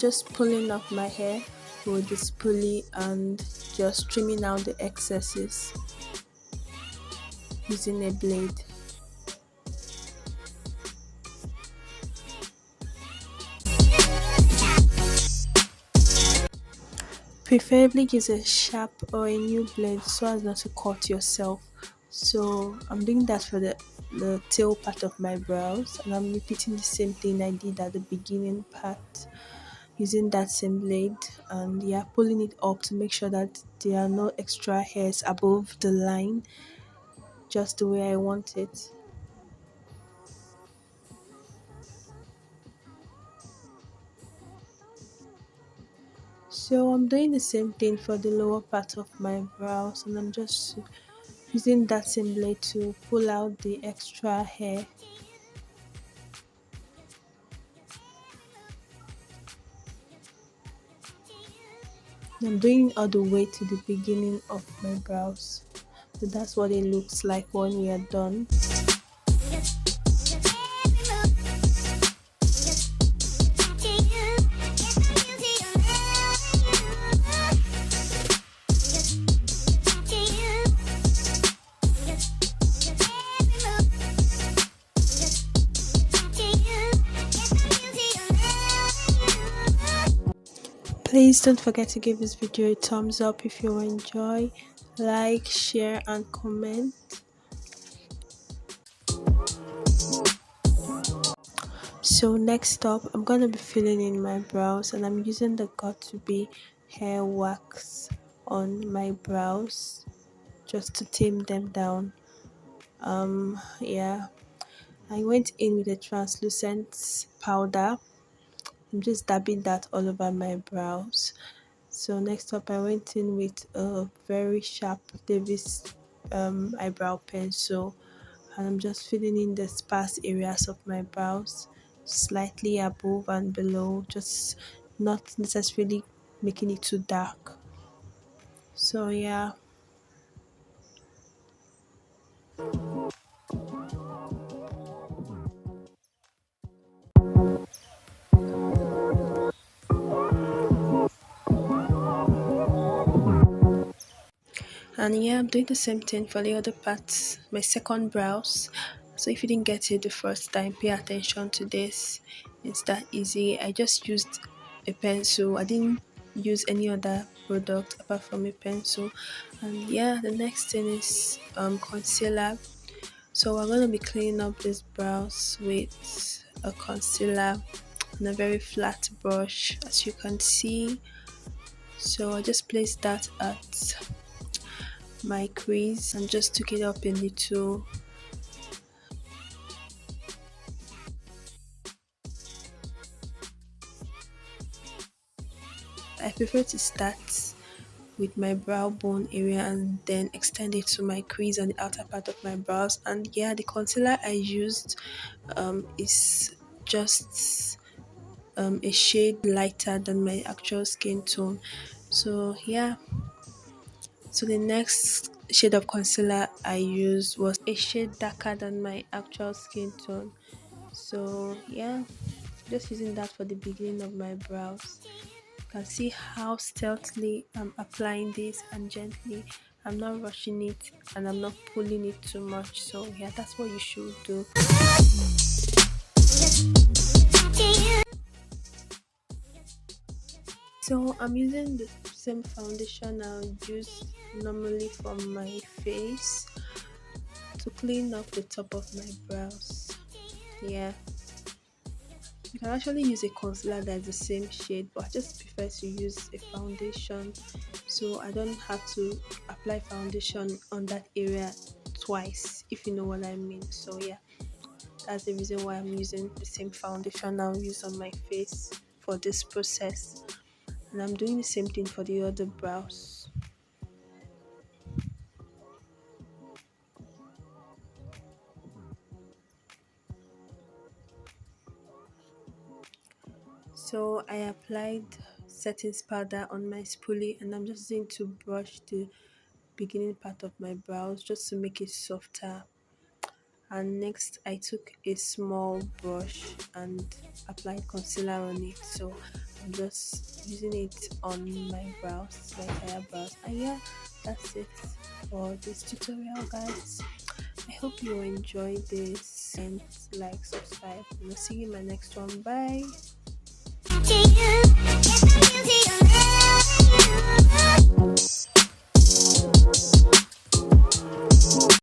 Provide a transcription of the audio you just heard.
just pulling up my hair with the spoolie and just trimming out the excesses using a blade. Preferably use a sharp or a new blade so as not to cut yourself. So I'm doing that for the tail part of my brows, and I'm repeating the same thing I did at the beginning part using that same blade, and yeah, pulling it up to make sure that there are no extra hairs above the line, just the way I want it. So I'm doing the same thing for the lower part of my brows, and I'm just using that same blade to pull out the extra hair. I'm doing it all the way to the beginning of my brows. So that's what it looks like when we are done. Please don't forget to give this video a thumbs up if you enjoy, like, share and comment. So next up, I'm gonna be filling in my brows, and I'm using the got2b hair wax on my brows just to tame them down. Yeah, I went in with a translucent powder. I'm just dabbing that all over my brows. So next up, I went in with a very sharp Davies eyebrow pencil, and I'm just filling in the sparse areas of my brows, slightly above and below, just not necessarily making it too dark. So yeah. And yeah, I'm doing the same thing for the other parts, my second brows. So if you didn't get it the first time, pay attention to this. It's that easy. I just used a pencil. I didn't use any other product apart from a pencil. And yeah, the next thing is concealer. So we're going to be cleaning up these brows with a concealer and a very flat brush, as you can see. So I just placed that at my crease and just took it up a little. I prefer to start with my brow bone area and then extend it to my crease on the outer part of my brows. And yeah, the concealer I used is just a shade lighter than my actual skin tone. So yeah, so the next shade of concealer I used was a shade darker than my actual skin tone. So yeah, just using that for the beginning of my brows. You can see how stealthily I'm applying this and gently. I'm not rushing it and I'm not pulling it too much. So yeah, that's what you should do. So I'm using the same foundation I use normally for my face to clean up the top of my brows. Yeah, you can actually use a concealer that's the same shade, but I just prefer to use a foundation so I don't have to apply foundation on that area twice, if you know what I mean. So yeah, that's the reason why I'm using the same foundation I'll use on my face for this process, and I'm doing the same thing for the other brows. So I applied setting powder on my spoolie, and I'm just going to brush the beginning part of my brows just to make it softer. And next I took a small brush and applied concealer on it. So I'm just using it on my brows, my entire brows. And yeah, that's it for this tutorial, guys. I hope you enjoy this and like, subscribe. We'll see you in my next one. Bye.